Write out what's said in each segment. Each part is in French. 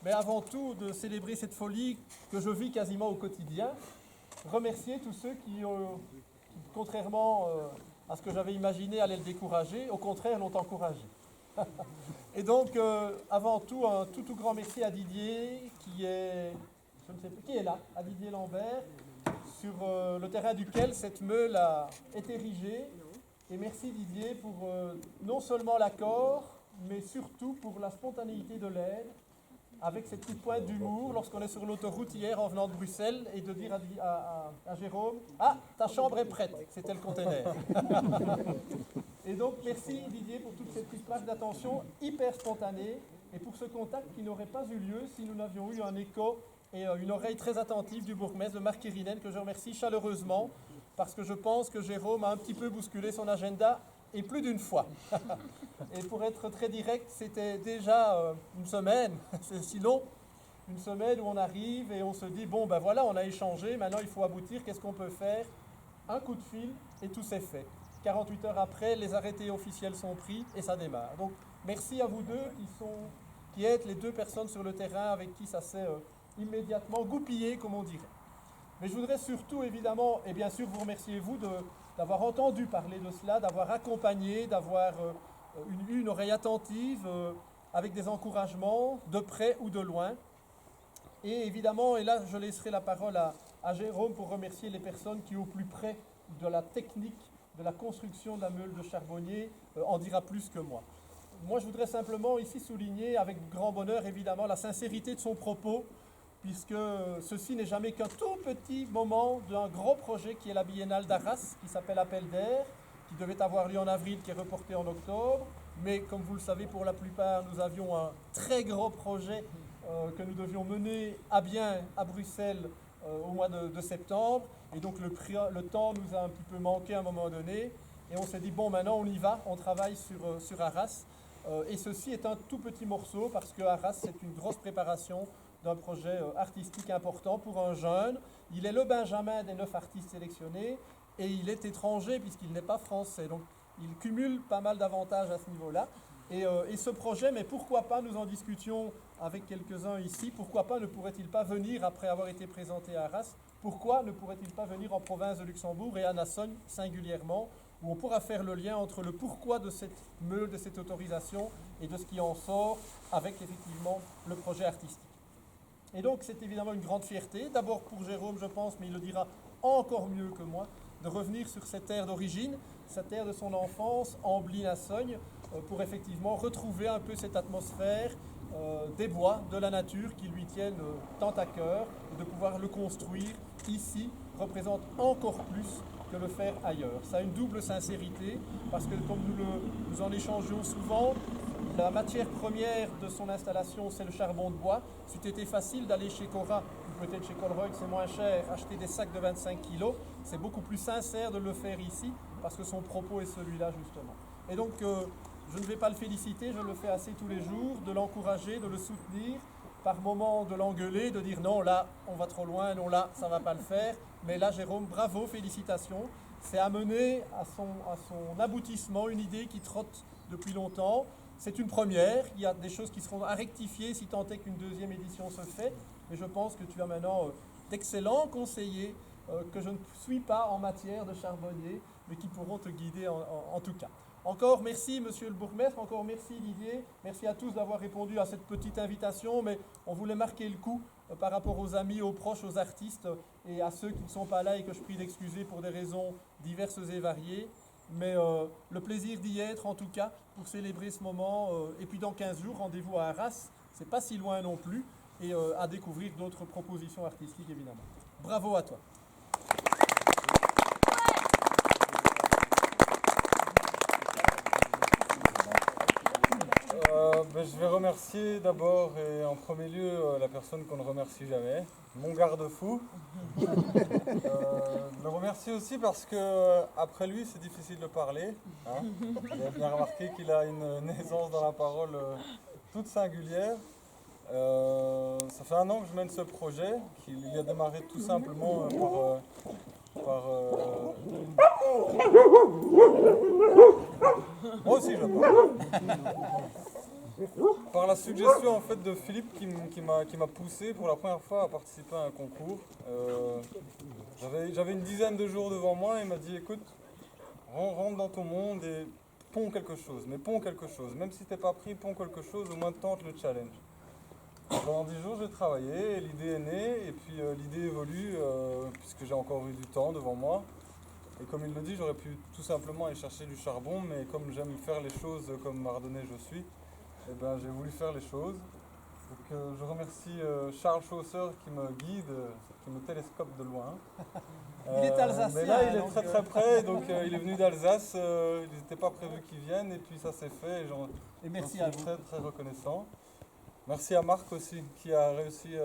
mais avant tout de célébrer cette folie que je vis quasiment au quotidien. Remercier tous ceux qui contrairement à ce que j'avais imaginé, allaient le décourager, au contraire l'ont encouragé. Et donc, avant tout, un tout grand merci à Didier, qui est là, à Didier Lambert, sur le terrain duquel cette meule est érigée. Et merci Didier pour non seulement l'accord, mais surtout pour la spontanéité de l'aide, avec cette petite pointe d'humour lorsqu'on est sur l'autoroute hier en venant de Bruxelles, et de dire à Jérôme « Ah, ta chambre est prête !» C'était le container. Et donc merci Didier pour toute cette petite marque d'attention hyper spontanée, et pour ce contact qui n'aurait pas eu lieu si nous n'avions eu un écho et une oreille très attentive du bourgmestre de Marc Irinen, que je remercie chaleureusement, parce que je pense que Jérôme a un petit peu bousculé son agenda, et plus d'une fois. Et pour être très direct, c'était déjà une semaine, c'est si long, une semaine où on arrive et on se dit, bon ben voilà, on a échangé, maintenant il faut aboutir, qu'est-ce qu'on peut faire? Un coup de fil et tout s'est fait. 48 heures après, les arrêtés officiels sont pris et ça démarre. Donc merci à vous deux qui êtes les deux personnes sur le terrain avec qui ça s'est immédiatement goupillé, comme on dirait. Mais je voudrais surtout, évidemment, et bien sûr vous remercier vous d'avoir entendu parler de cela, d'avoir accompagné, d'avoir eu une oreille attentive, avec des encouragements, de près ou de loin. Et évidemment, et là je laisserai la parole à Jérôme pour remercier les personnes qui, au plus près de la technique, de la construction de la meule de charbonnier, en dira plus que moi. Moi je voudrais simplement ici souligner, avec grand bonheur évidemment, la sincérité de son propos, puisque ceci n'est jamais qu'un tout petit moment d'un gros projet qui est la Biennale d'Arras, qui s'appelle Appel d'air, qui devait avoir lieu en avril, qui est reporté en octobre. Mais comme vous le savez, pour la plupart, nous avions un très gros projet que nous devions mener à bien à Bruxelles au mois de septembre. Et donc le temps nous a un petit peu manqué à un moment donné. Et on s'est dit, bon, maintenant on y va, on travaille sur Arras. Et ceci est un tout petit morceau, parce que Arras, c'est une grosse préparation d'un projet artistique important pour un jeune. Il est le benjamin des 9 artistes sélectionnés et il est étranger puisqu'il n'est pas français. Donc il cumule pas mal d'avantages à ce niveau-là. Et ce projet, mais pourquoi pas, nous en discutions avec quelques-uns ici, pourquoi pas ne pourrait-il pas venir après avoir été présenté à Arras? Pourquoi ne pourrait-il pas venir en province de Luxembourg et à Nassogne singulièrement, où on pourra faire le lien entre le pourquoi de cette meule, de cette autorisation et de ce qui en sort avec effectivement le projet artistique. Et donc c'est évidemment une grande fierté, d'abord pour Jérôme je pense, mais il le dira encore mieux que moi, de revenir sur cette terre d'origine, cette terre de son enfance, Ambly-Nassogne, pour effectivement retrouver un peu cette atmosphère des bois, de la nature qui lui tiennent tant à cœur, et de pouvoir le construire ici représente encore plus que le faire ailleurs. Ça a une double sincérité, parce que comme nous en échangeons souvent, la matière première de son installation, c'est le charbon de bois. C'eût été facile d'aller chez Cora, ou peut-être chez Colruyt, c'est moins cher, acheter des sacs de 25 kg. C'est beaucoup plus sincère de le faire ici, parce que son propos est celui-là, justement. Et donc, je ne vais pas le féliciter, je le fais assez tous les jours, de l'encourager, de le soutenir, par moments de l'engueuler, de dire non, là, on va trop loin, non, là, ça ne va pas le faire. Mais là, Jérôme, bravo, félicitations. C'est amener à son aboutissement une idée qui trotte depuis longtemps. C'est une première, il y a des choses qui seront à rectifier si tant est qu'une deuxième édition se fait, mais je pense que tu as maintenant d'excellents conseillers que je ne suis pas en matière de charbonnier, mais qui pourront te guider en tout cas. Encore merci monsieur le bourgmestre, encore merci Didier, merci à tous d'avoir répondu à cette petite invitation, mais on voulait marquer le coup par rapport aux amis, aux proches, aux artistes et à ceux qui ne sont pas là et que je prie d'excuser pour des raisons diverses et variées. Mais le plaisir d'y être en tout cas pour célébrer ce moment. Et puis dans 15 jours, rendez-vous à Arras, c'est pas si loin non plus, et à découvrir d'autres propositions artistiques évidemment. Bravo à toi. Je vais remercier d'abord et en premier lieu la personne qu'on ne remercie jamais, mon garde-fou. Le remercier aussi parce que après lui c'est difficile de parler. Hein. Vous avez bien remarqué qu'il a une aisance dans la parole toute singulière. Ça fait 1 an que je mène ce projet, qu'il a démarré tout simplement par moi aussi je parle. par la suggestion en fait de Philippe qui m'a poussé pour la première fois à participer à un concours. J'avais une dizaine de jours devant moi et il m'a dit écoute, rentre dans ton monde et ponds quelque chose, mais ponds quelque chose. Même si t'es pas pris, ponds quelque chose, au moins tente le challenge. Pendant 10 jours, j'ai travaillé, et l'idée est née, et puis l'idée évolue, puisque j'ai encore eu du temps devant moi. Et comme il le dit, j'aurais pu tout simplement aller chercher du charbon, mais comme j'aime faire les choses comme ardennais je suis, eh ben, j'ai voulu faire les choses. Donc, je remercie Charles Chausseur qui me guide, qui me télescope de loin. Il est alsacien. Mais là, il est donc, très très près, donc il est venu d'Alsace, il n'était pas prévu qu'il vienne, et puis ça s'est fait, et et merci j'en à suis vous. très très reconnaissant. Merci à Marc aussi, qui a réussi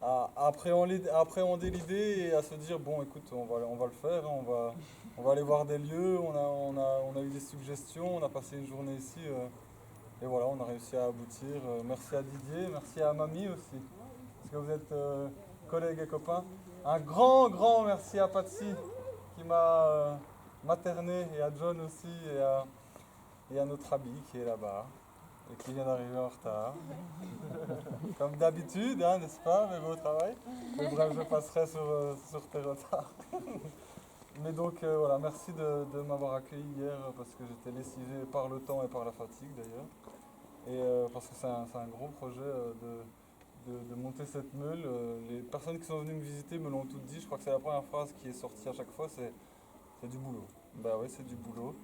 à appréhender l'idée et à se dire, bon écoute, on va le faire, hein, on va aller voir des lieux, on a eu des suggestions, on a passé une journée ici, et voilà, on a réussi à aboutir. Merci à Didier, merci à Mamie aussi, parce que vous êtes collègues et copains. Un grand merci à Patsy, qui m'a materné, et à John aussi, et à notre ami qui est là-bas et qui vient d'arriver en retard. Comme d'habitude, hein, n'est-ce pas, mais au travail. Mais bref, je passerai sur tes retards. Mais donc voilà, merci de m'avoir accueilli hier parce que j'étais lessivé par le temps et par la fatigue d'ailleurs. Et parce que c'est un gros projet de monter cette meule. Les personnes qui sont venues me visiter me l'ont toutes dit. Je crois que c'est la première phrase qui est sortie à chaque fois, c'est du boulot. Bah oui, c'est du boulot.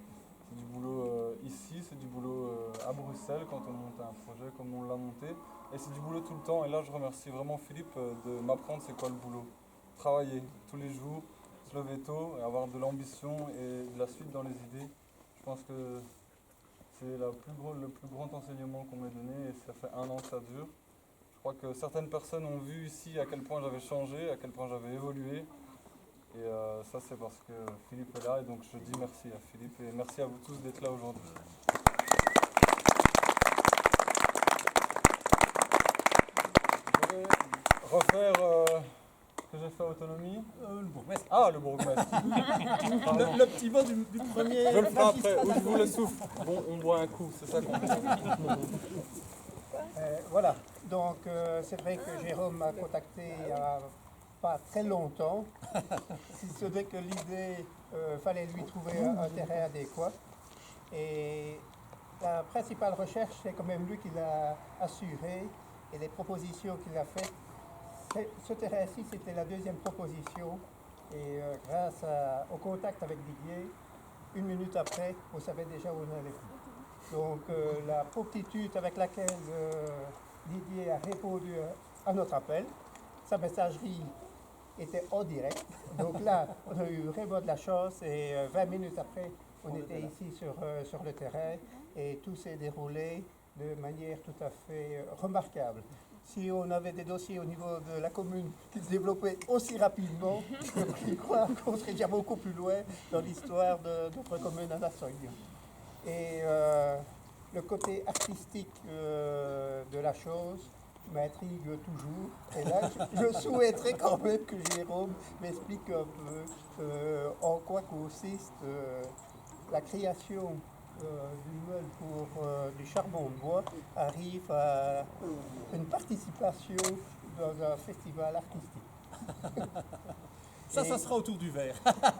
C'est du boulot ici, c'est du boulot à Bruxelles quand on monte un projet comme on l'a monté. Et c'est du boulot tout le temps. Et là, je remercie vraiment Philippe de m'apprendre c'est quoi le boulot. Travailler tous les jours, se lever tôt, et avoir de l'ambition et de la suite dans les idées. Je pense que c'est le plus grand enseignement qu'on m'ait donné et ça fait 1 an que ça dure. Je crois que certaines personnes ont vu ici à quel point j'avais changé, à quel point j'avais évolué. Et ça, c'est parce que Philippe est là, et donc je dis merci à Philippe, et merci à vous tous d'être là aujourd'hui. Je vais refaire ce que j'ai fait à Autonomie. Le bourgmestre. Ah, le bourgmestre. Le petit mot du premier. Je le ferai après, magistrat ou je vous le d'Alsace. souffle. Bon, on boit un coup, c'est ça qu'on dit. Voilà, donc c'est vrai que Jérôme m'a contacté il n'y a pas très longtemps, si ce n'est que l'idée, fallait lui trouver un terrain adéquat. Et la principale recherche, c'est quand même lui qui l'a assuré et les propositions qu'il a faites. Ce terrain-ci, c'était la deuxième proposition et grâce au contact avec Didier, 1 minute après, on savait déjà où on allait. Donc la promptitude avec laquelle Didier a répondu à notre appel, sa messagerie était en direct. Donc là, on a eu vraiment de la chance et 20 minutes après, on était ici sur le terrain et tout s'est déroulé de manière tout à fait remarquable. Si on avait des dossiers au niveau de la commune qui se développaient aussi rapidement, je peux croire qu'on serait déjà beaucoup plus loin dans l'histoire de notre commune à Nassogne. Et le côté artistique de la chose m'intrigue toujours. Et là, je souhaiterais quand même que Jérôme m'explique un peu en quoi consiste la création d'une meule pour du charbon de bois arrive à une participation dans un festival artistique. Ça sera autour du verre.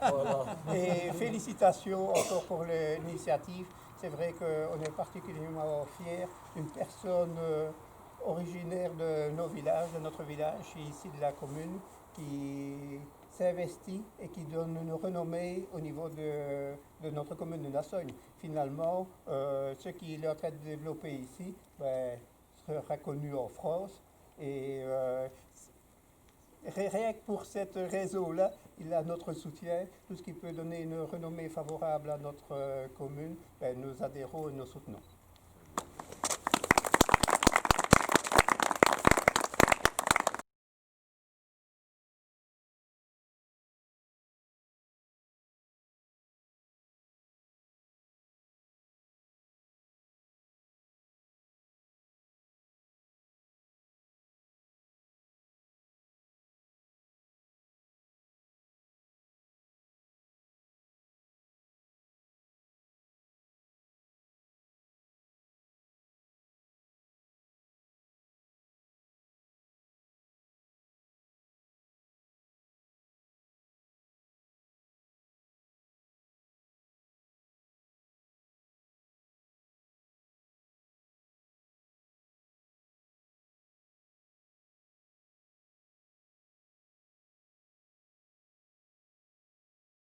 Voilà. Et félicitations encore pour l'initiative. C'est vrai qu'on est particulièrement fiers d'une personne originaire de nos villages, de notre village, ici de la commune, qui s'investit et qui donne une renommée au niveau de notre commune de Nassogne. Finalement, ce qu'il est en train de développer ici sera connu en France. Et rien que pour cette réseau-là, il a notre soutien. Tout ce qui peut donner une renommée favorable à notre commune, nous adhérons et nous soutenons.